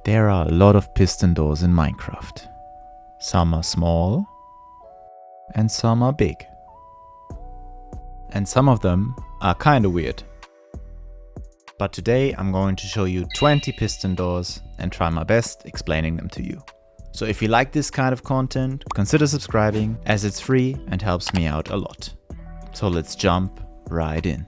There are a lot of piston doors in Minecraft. Some are small and some are big. And some of them are kinda weird. But today I'm going to show you 20 piston doors and try my best explaining them to you. So if you like this kind of content, consider subscribing as it's free and helps me out a lot. So let's jump right in.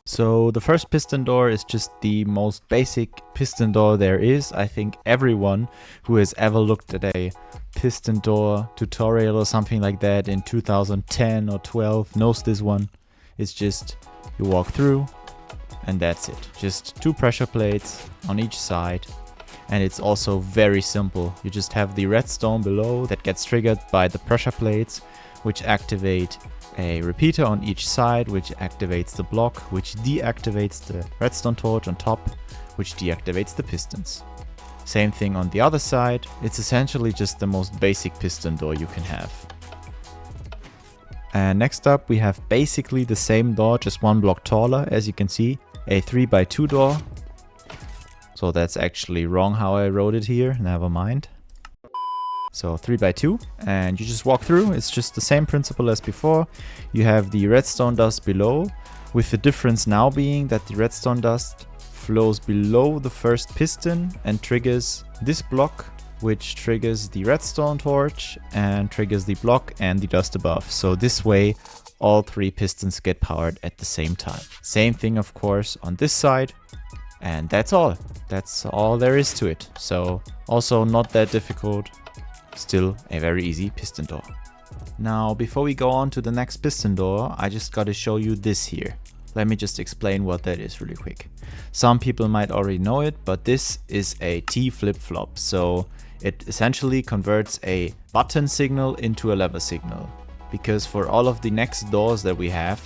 So the first piston door is just the most basic piston door there is. I think everyone who has ever looked at a piston door tutorial or something like that in 2010 or 12 knows this one. It's just you walk through and that's it. Just two pressure plates on each side. And it's also very simple. You just have the redstone below that gets triggered by the pressure plates, which activate a repeater on each side, which activates the block, which deactivates the redstone torch on top, which deactivates the pistons. Same thing on the other side. It's essentially just the most basic piston door you can have. And next up we have basically the same door, just one block taller, as you can see, a 3x2 door. So that's actually wrong how I wrote it here, never mind. So 3x2, and you just walk through. It's just the same principle as before. You have the redstone dust below, with the difference now being that the redstone dust flows below the first piston and triggers this block, which triggers the redstone torch and triggers the block and the dust above. So this way all three pistons get powered at the same time. Same thing of course on this side, and that's all. That's all there is to it. So also not that difficult. Still a very easy piston door. Now before we go on to the next piston door, I just gotta show you this here. Let me just explain what that is really quick. Some people might already know it, but this is a T flip-flop. So it essentially converts a button signal into a lever signal. Because for all of the next doors that we have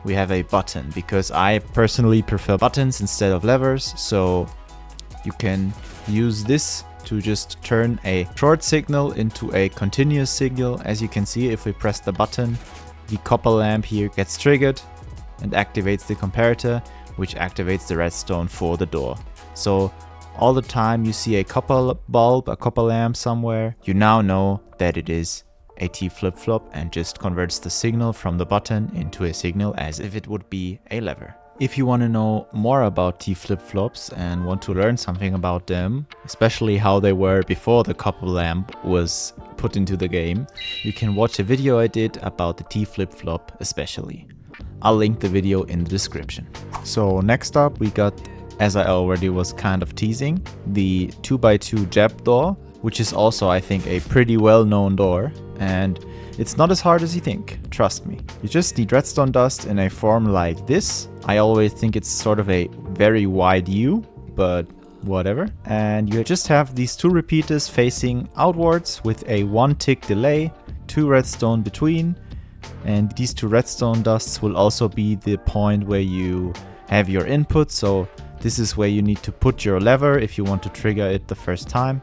a button. Because I personally prefer buttons instead of levers. So you can use this to just turn a short signal into a continuous signal. As you can see, if we press the button, the copper lamp here gets triggered and activates the comparator, which activates the redstone for the door. So all the time you see a copper bulb, a copper lamp somewhere, you now know that it is a T flip-flop and just converts the signal from the button into a signal as if it would be a lever. If you want to know more about T flip-flops and want to learn something about them, especially how they were before the copper lamp was put into the game, you can watch a video I did about the T flip-flop especially. I'll link the video in the description. So next up we got, as I already was kind of teasing, the 2x2 jab door, which is also I think a pretty well-known door, and it's not as hard as you think, trust me. You just need redstone dust in a form like this. I always think it's sort of a very wide U, but whatever. And you just have these two repeaters facing outwards with a 1 tick delay, 2 redstone between, and these 2 redstone dusts will also be the point where you have your input. So this is where you need to put your lever if you want to trigger it the first time.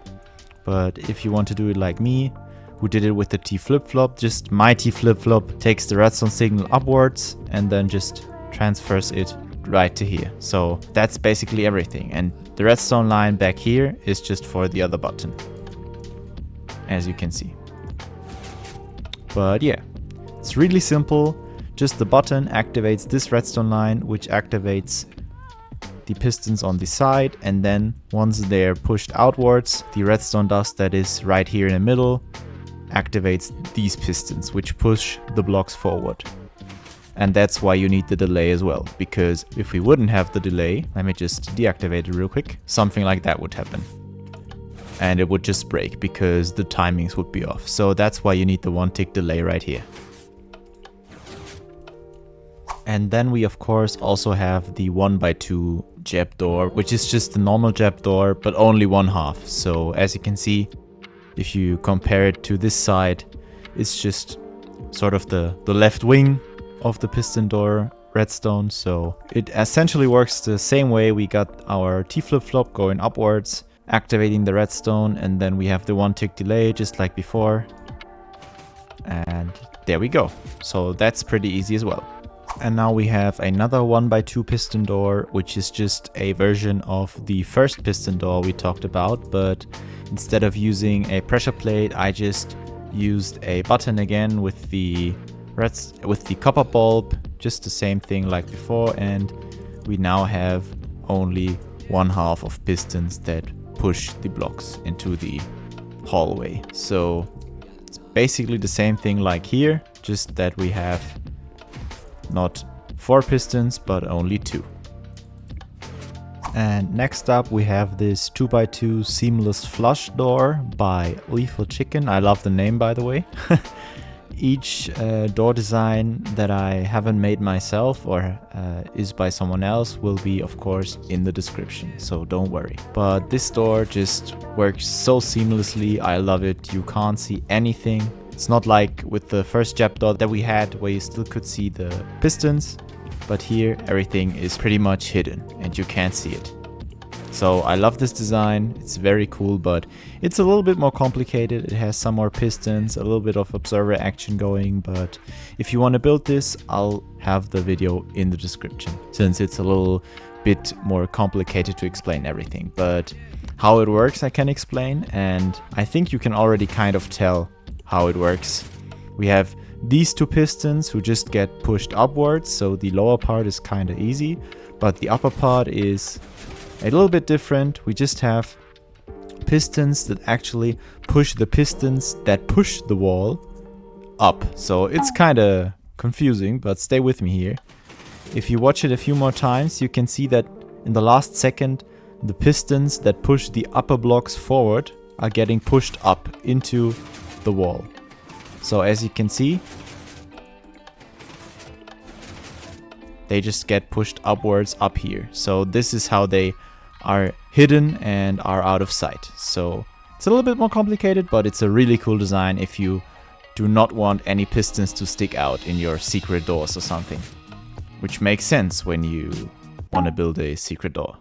But if you want to do it like me, who did it with the T flip-flop, just my T flip-flop takes the redstone signal upwards and then just transfers it right to here. So that's basically everything. And the redstone line back here is just for the other button, as you can see. But yeah, it's really simple. Just the button activates this redstone line, which activates the pistons on the side, and then once they're pushed outwards, the redstone dust that is right here in the middle activates these pistons, which push the blocks forward. And that's why you need the delay as well, because if we wouldn't have the delay, let me just deactivate it real quick, something like that would happen. And it would just break because the timings would be off. So that's why you need the 1 tick delay right here. And then we of course also have the 1x2 jab door, which is just the normal jab door, but only 1/2. So as you can see, if you compare it to this side, it's just sort of the left wing of the piston door redstone. So it essentially works the same way. We got our T flip-flop going upwards, activating the redstone, and then we have the 1 tick delay just like before. And there we go. So that's pretty easy as well. And now we have another 1x2 piston door, which is just a version of the first piston door we talked about, but instead of using a pressure plate, I just used a button again with the copper bulb, just the same thing like before, and we now have only 1/2 of pistons that push the blocks into the hallway. So it's basically the same thing like here, just that we have not 4 pistons but only 2. And next up we have this 2x2 seamless flush door by Lethal Chicken. I love the name, by the way. Each door design that I haven't made myself or is by someone else will be of course in the description, so don't worry. But this door just works so seamlessly. I love it. You can't see anything. It's not like with the first Jap door that we had where you still could see the pistons, but here everything is pretty much hidden and you can't see it. So I love this design. It's very cool, but it's a little bit more complicated. It has some more pistons, a little bit of observer action going, but if you want to build this, I'll have the video in the description, since it's a little bit more complicated to explain everything. But how it works I can explain, and I think you can already kind of tell how it works. We have these 2 pistons who just get pushed upwards, so the lower part is kind of easy, but the upper part is a little bit different. We just have pistons that actually push the pistons that push the wall up. So it's kind of confusing, but stay with me here. If you watch it a few more times, you can see that in the last second, the pistons that push the upper blocks forward are getting pushed up into the wall. So as you can see, they just get pushed upwards up here. So this is how they are hidden and are out of sight. So it's a little bit more complicated, but it's a really cool design if you do not want any pistons to stick out in your secret doors or something. Which makes sense when you want to build a secret door.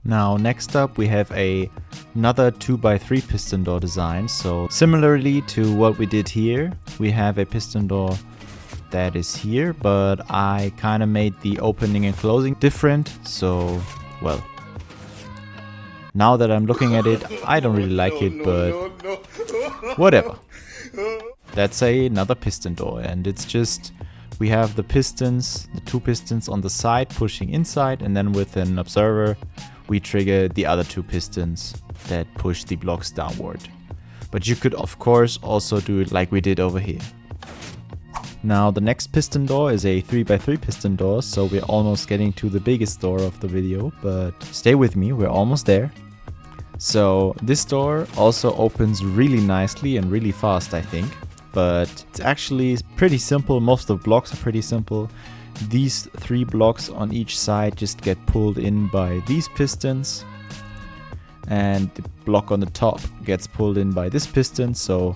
Now next up we have another 2x3 piston door design. So similarly to what we did here, we have a piston door that is here, but I kind of made the opening and closing different. So, well, now that I'm looking at it, I don't really like it, but whatever. That's another piston door, and it's just, we have the pistons, the 2 pistons on the side pushing inside, and then with an observer we trigger the other 2 pistons that push the blocks downward. But you could of course also do it like we did over here. Now the next piston door is a 3x3 piston door, so we're almost getting to the biggest door of the video, but stay with me, we're almost there. So this door also opens really nicely and really fast, I think, but it's actually pretty simple. Most of the blocks are pretty simple. These 3 blocks on each side just get pulled in by these pistons, and the block on the top gets pulled in by this piston. So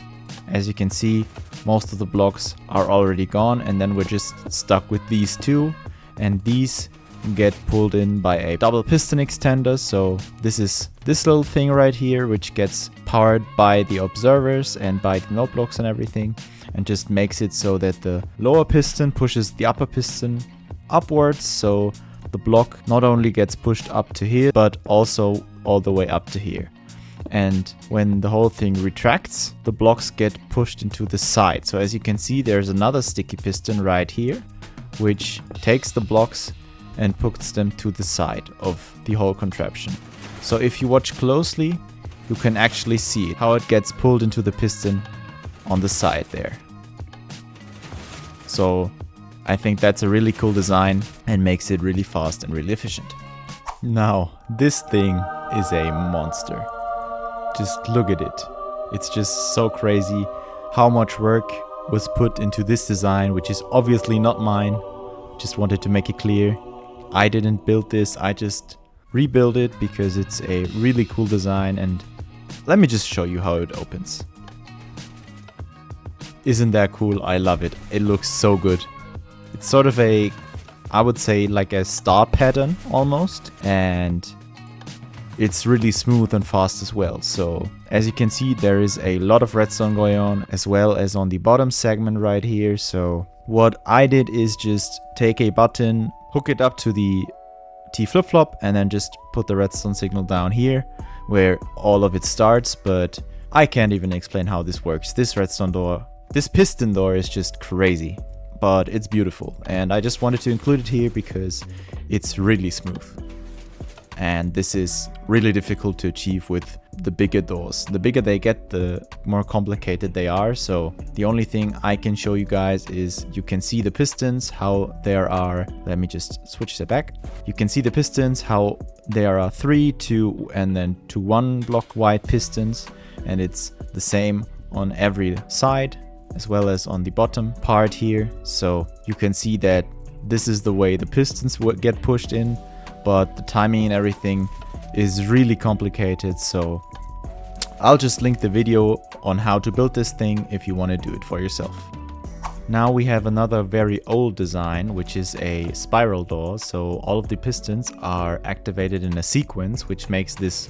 as you can see, most of the blocks are already gone, and then we're just stuck with these 2, and these get pulled in by a double piston extender. So this is this little thing right here, which gets powered by the observers and by the note blocks and everything, and just makes it so that the lower piston pushes the upper piston upwards, so the block not only gets pushed up to here but also all the way up to here. And when the whole thing retracts, the blocks get pushed into the side. So as you can see, there's another sticky piston right here, which takes the blocks and puts them to the side of the whole contraption. So if you watch closely, you can actually see how it gets pulled into the piston on the side there. So I think that's a really cool design and makes it really fast and really efficient. Now, this thing is a monster. Just look at it. It's just so crazy how much work was put into this design, which is obviously not mine. Just wanted to make it clear. I didn't build this, I just rebuilt it because it's a really cool design, and let me just show you how it opens. Isn't that cool? I love it. It looks so good. It's sort of a, I would say like a star pattern almost, and it's really smooth and fast as well. So as you can see, there is a lot of redstone going on, as well as on the bottom segment right here. So what I did is just take a button, hook it up to the T flip-flop, and then just put the redstone signal down here where all of it starts. But I can't even explain how this works. This redstone door, this piston door is just crazy, but it's beautiful. And I just wanted to include it here because it's really smooth. And this is really difficult to achieve with the bigger doors. The bigger they get, the more complicated they are. So the only thing I can show you guys is you can see the pistons, how there are, let me just switch that back. You can see the pistons, how there are 3, 2, and then 2 1 block wide pistons. And it's the same on every side as well as on the bottom part here. So you can see that this is the way the pistons would get pushed in, but the timing and everything is really complicated. So I'll just link the video on how to build this thing if you want to do it for yourself. Now we have another very old design, which is a spiral door. So all of the pistons are activated in a sequence, which makes this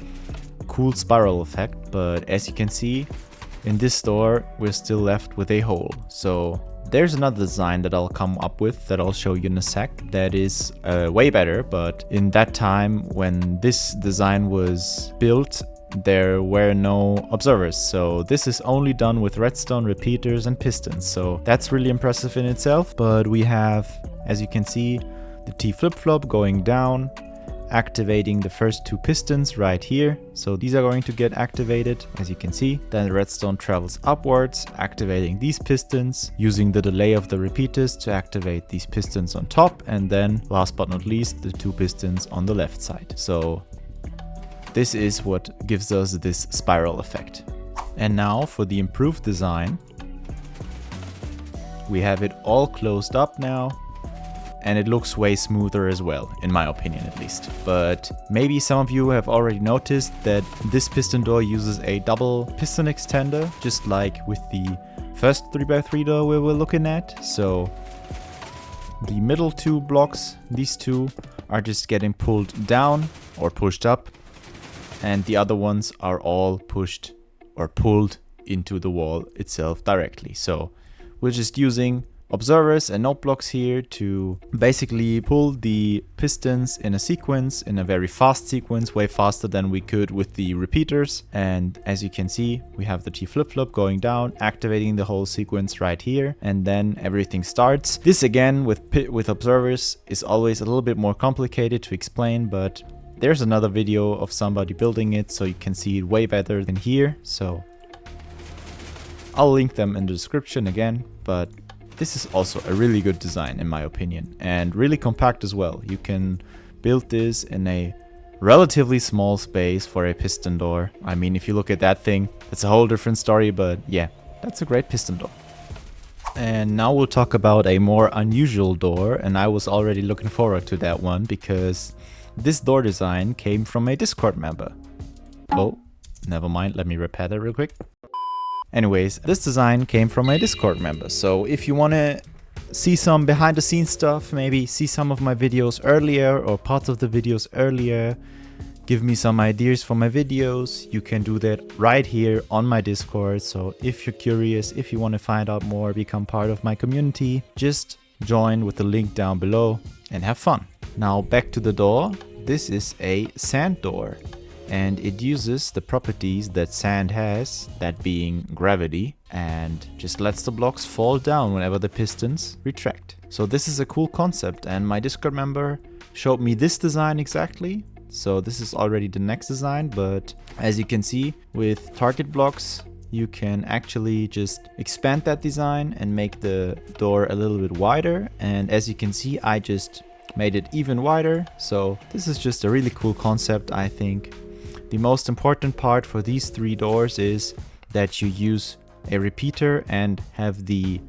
cool spiral effect. But as you can see, in this door we're still left with a hole. So there's another design that I'll come up with that I'll show you in a sec that is way better, but in that time when this design was built, there were no observers. So this is only done with redstone, repeaters, and pistons. So that's really impressive in itself. But we have, as you can see, the T flip-flop going down, activating the first 2 pistons right here. So these are going to get activated, as you can see. Then the redstone travels upwards, activating these pistons, using the delay of the repeaters to activate these pistons on top, and then last but not least, the 2 pistons on the left side. So this is what gives us this spiral effect. And now for the improved design, we have it all closed up now. And it looks way smoother as well, in my opinion at least. But maybe some of you have already noticed that this piston door uses a double piston extender, just like with the first 3x3 door we were looking at. So the middle 2 blocks, these 2, are just getting pulled down or pushed up, and the other ones are all pushed or pulled into the wall itself directly. So we're just using observers and note blocks here to basically pull the pistons in a sequence, in a very fast sequence, way faster than we could with the repeaters. And as you can see, we have the T flip-flop going down, activating the whole sequence right here, and then everything starts. This again with observers is always a little bit more complicated to explain, but there's another video of somebody building it, so you can see it way better than here. So I'll link them in the description again, but this is also a really good design in my opinion, and really compact as well. You can build this in a relatively small space for a piston door. I mean, if you look at that thing, that's a whole different story, but yeah, that's a great piston door. And now we'll talk about a more unusual door, and I was already looking forward to that one because this door design came from a Discord member. Oh, never mind, let me repair that real quick. Anyways, this design came from a Discord member, so if you want to see some behind the scenes stuff, maybe see some of my videos earlier or parts of the videos earlier, give me some ideas for my videos, you can do that right here on my Discord. So if you're curious, if you want to find out more, become part of my community, just join with the link down below and have fun. Now back to the door. This is a sand door, and it uses the properties that sand has, that being gravity, and just lets the blocks fall down whenever the pistons retract. So this is a cool concept, and my Discord member showed me this design exactly. So this is already the next design, but as you can see, with target blocks you can actually just expand that design and make the door a little bit wider. And as you can see, I just made it even wider. So this is just a really cool concept, I think. The most important part for these 3 doors is that you use a repeater and have the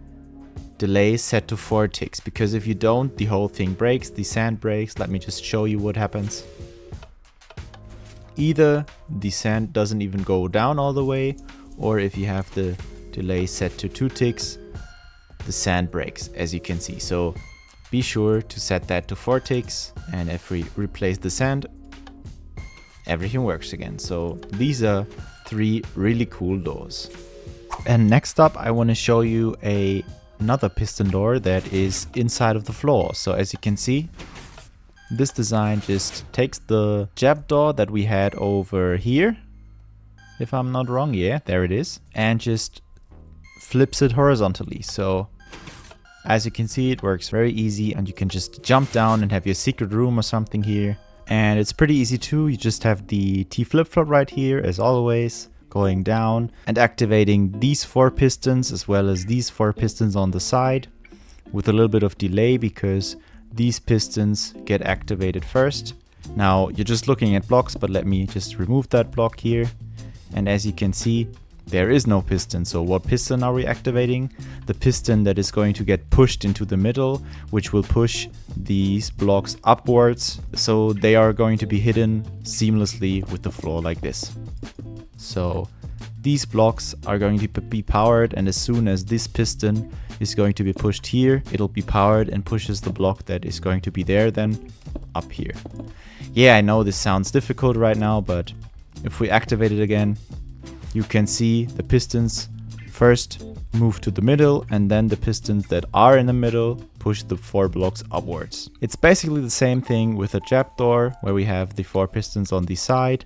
delay set to 4 ticks, because if you don't, the whole thing breaks, the sand breaks. Let me just show you what happens. Either the sand doesn't even go down all the way, or if you have the delay set to 2 ticks, the sand breaks, as you can see. So be sure to set that to 4 ticks, and if we replace the sand, everything works again. So these are 3 really cool doors. And next up, I want to show you another piston door that is inside of the floor. So as you can see, this design just takes the jab door that we had over here, if I'm not wrong, yeah, there it is, and just flips it horizontally. So as you can see, it works very easy, and you can just jump down and have your secret room or something here. And it's pretty easy too. You just have the T flip-flop right here, as always, going down and activating these 4 pistons as well as these 4 pistons on the side with a little bit of delay because these pistons get activated first. Now you're just looking at blocks, but let me just remove that block here. And as you can see, there is no piston. So what piston are we activating? The piston that is going to get pushed into the middle, which will push these blocks upwards. So they are going to be hidden seamlessly with the floor like this. So these blocks are going to be powered, and as soon as this piston is going to be pushed here, it'll be powered and pushes the block that is going to be there then up here. Yeah, I know this sounds difficult right now, but if we activate it again, you can see the pistons first move to the middle, and then the pistons that are in the middle push the 4 blocks upwards. It's basically the same thing with a jab door, where we have the 4 pistons on the side,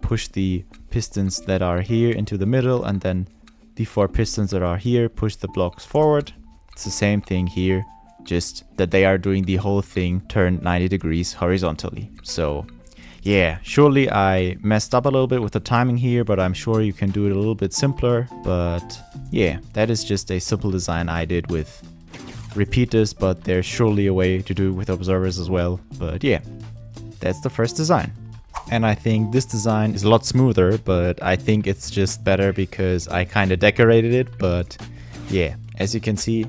push the pistons that are here into the middle, and then the 4 pistons that are here push the blocks forward. It's the same thing here, just that they are doing the whole thing turned 90 degrees horizontally. So yeah, surely I messed up a little bit with the timing here, but I'm sure you can do it a little bit simpler. But yeah, that is just a simple design I did with repeaters, but there's surely a way to do it with observers as well. But yeah, that's the first design. And I think this design is a lot smoother, but I think it's just better because I kind of decorated it. But yeah, as you can see,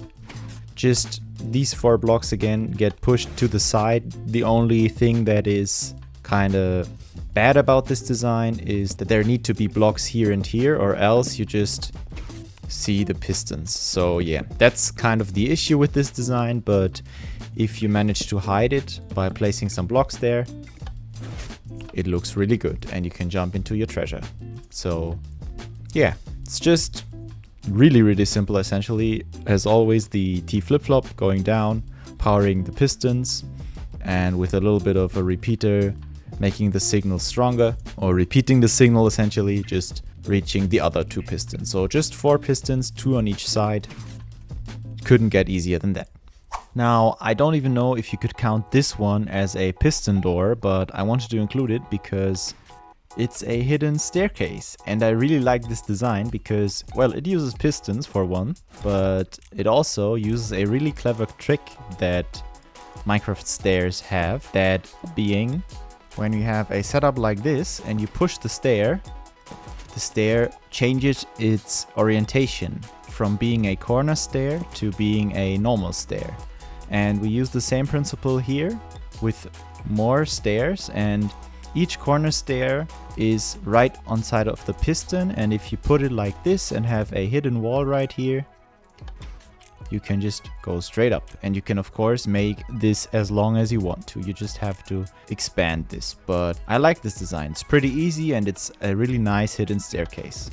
just these 4 blocks again get pushed to the side. The only thing that is kind of bad about this design is that there need to be blocks here and here, or else you just see the pistons. So yeah, that's kind of the issue with this design, but if you manage to hide it by placing some blocks there, it looks really good and you can jump into your treasure. So yeah, it's just really simple essentially. As always, the T flip-flop going down, powering the pistons, and with a little bit of a repeater making the signal stronger, or repeating the signal essentially, just reaching the other 2 pistons. So just 4 pistons, 2 on each side. Couldn't get easier than that. Now, I don't even know if you could count this one as a piston door, but I wanted to include it because it's a hidden staircase. And I really like this design because, well, it uses pistons for one, but it also uses a really clever trick that Minecraft stairs have, that being when you have a setup like this and you push the stair changes its orientation from being a corner stair to being a normal stair. And we use the same principle here with more stairs, and each corner stair is right on side of the piston, and if you put it like this and have a hidden wall right here, you can just go straight up. And you can of course make this as long as you want to. You just have to expand this. But I like this design. It's pretty easy and it's a really nice hidden staircase.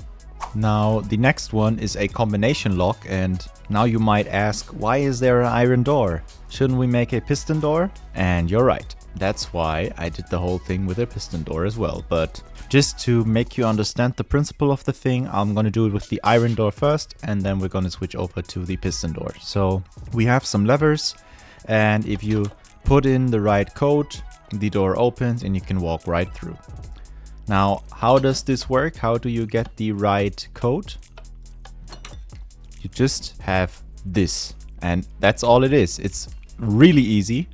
Now the next one is a combination lock, and now you might ask, why is there an iron door? Shouldn't we make a piston door? And you're right. That's why I did the whole thing with a piston door as well. But just to make you understand the principle of the thing, I'm going to do it with the iron door first, and then we're going to switch over to the piston door. So we have some levers, and if you put in the right code, the door opens and you can walk right through. Now, how does this work? How do you get the right code? You just have this, and that's all it is. It's really easy.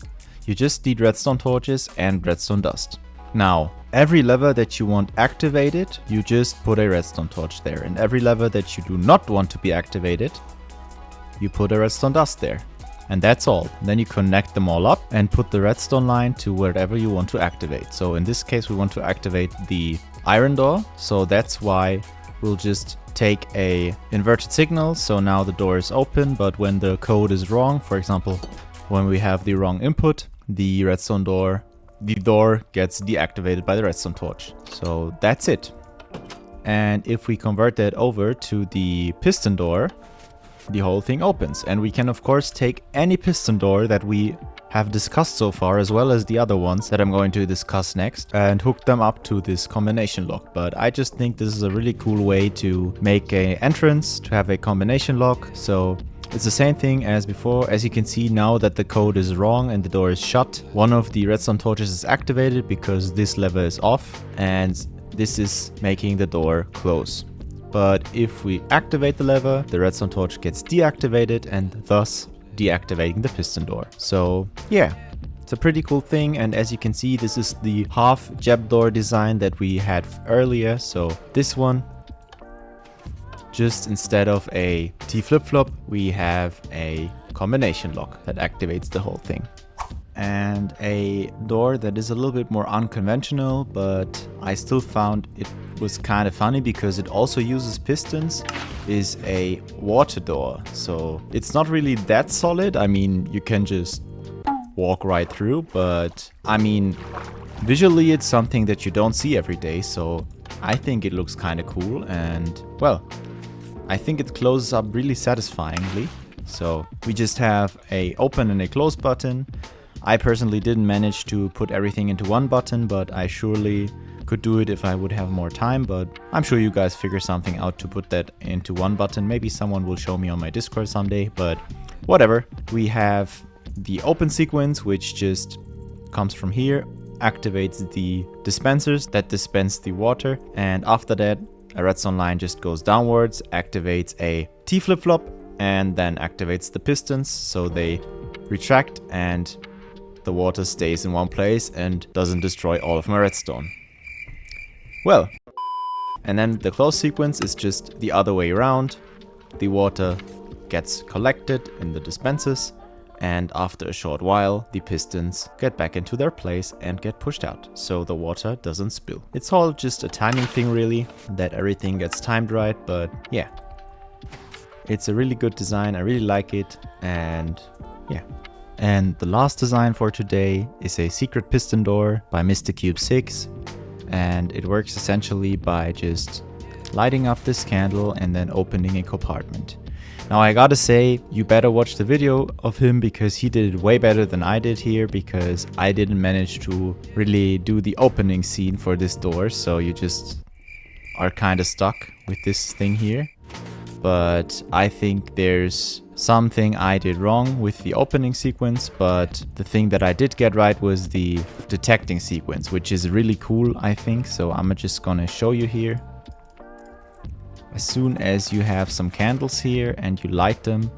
You just need redstone torches and redstone dust. Now, every lever that you want activated, you just put a redstone torch there. And every lever that you do not want to be activated, you put a redstone dust there. And that's all. Then you connect them all up and put the redstone line to wherever you want to activate. So in this case, we want to activate the iron door. So that's why we'll just take a inverted signal. So now the door is open, but when the code is wrong, for example, when we have the wrong input, the door gets deactivated by the redstone torch. So that's it. And if we convert that over to the piston door, the whole thing opens. And we can of course take any piston door that we have discussed so far, as well as the other ones that I'm going to discuss next, and hook them up to this combination lock. But I just think this is a really cool way to make an entrance, to have a combination lock. So it's the same thing as before. As you can see now that the code is wrong and the door is shut, one of the redstone torches is activated because this lever is off, and this is making the door close. But if we activate the lever, the redstone torch gets deactivated and thus deactivating the piston door. So yeah, it's a pretty cool thing. And as you can see, this is the half jab door design that we had earlier. So this one, just instead of a T flip-flop, we have a combination lock that activates the whole thing. And a door that is a little bit more unconventional, but I still found it was kind of funny because it also uses pistons, is a water door. So it's not really that solid. I mean, you can just walk right through, but I mean, visually it's something that you don't see every day. So I think it looks kind of cool, and well, I think it closes up really satisfyingly. So we just have a open and a close button. I personally didn't manage to put everything into one button, but I surely could do it if I would have more time. But I'm sure you guys figure something out to put that into one button. Maybe someone will show me on my Discord someday, but whatever. We have the open sequence, which just comes from here, activates the dispensers that dispense the water, and after that a redstone line just goes downwards, activates a T flip-flop, and then activates the pistons so they retract and the water stays in one place and doesn't destroy all of my redstone. Well, and then the close sequence is just the other way around. The water gets collected in the dispensers, and after a short while the pistons get back into their place and get pushed out so the water doesn't spill. It's all just a timing thing really, that everything gets timed right, but yeah. It's a really good design, I really like it, and yeah. And the last design for today is a secret piston door by Mr. Cube 6, and it works essentially by just lighting up this candle and then opening a compartment. Now I gotta say, you better watch the video of him because he did it way better than I did here, because I didn't manage to really do the opening scene for this door, so you just are kind of stuck with this thing here. But I think there's something I did wrong with the opening sequence, but the thing that I did get right was the detecting sequence, which is really cool, I think. So I'm just gonna show you here. As soon as you have some candles here and you light them,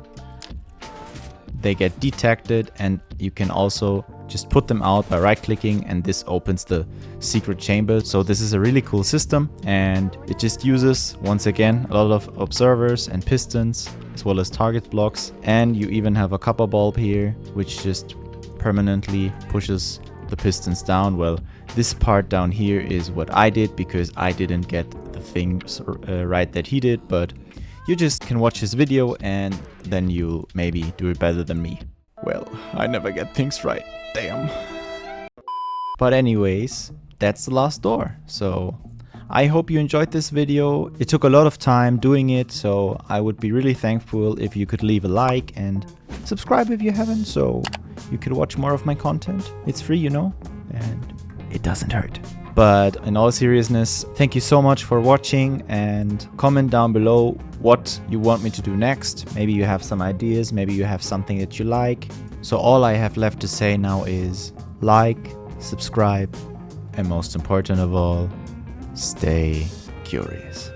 they get detected, and you can also just put them out by right clicking, and this opens the secret chamber. So this is a really cool system, and it just uses, once again, a lot of observers and pistons as well as target blocks. And you even have a copper bulb here which just permanently pushes the pistons down. Well, this part down here is what I did because I didn't get the things right that he did, but you just can watch his video and then you'll maybe do it better than me. Well, I never get things right, damn. But anyways, that's the last door. So I hope you enjoyed this video. It took a lot of time doing it, so I would be really thankful if you could leave a like and subscribe if you haven't, so you could watch more of my content. It's free, you know, and it doesn't hurt. But in all seriousness, thank you so much for watching, and comment down below what you want me to do next. Maybe you have some ideas, maybe you have something that you like. So all I have left to say now is like, subscribe, and most important of all, stay curious.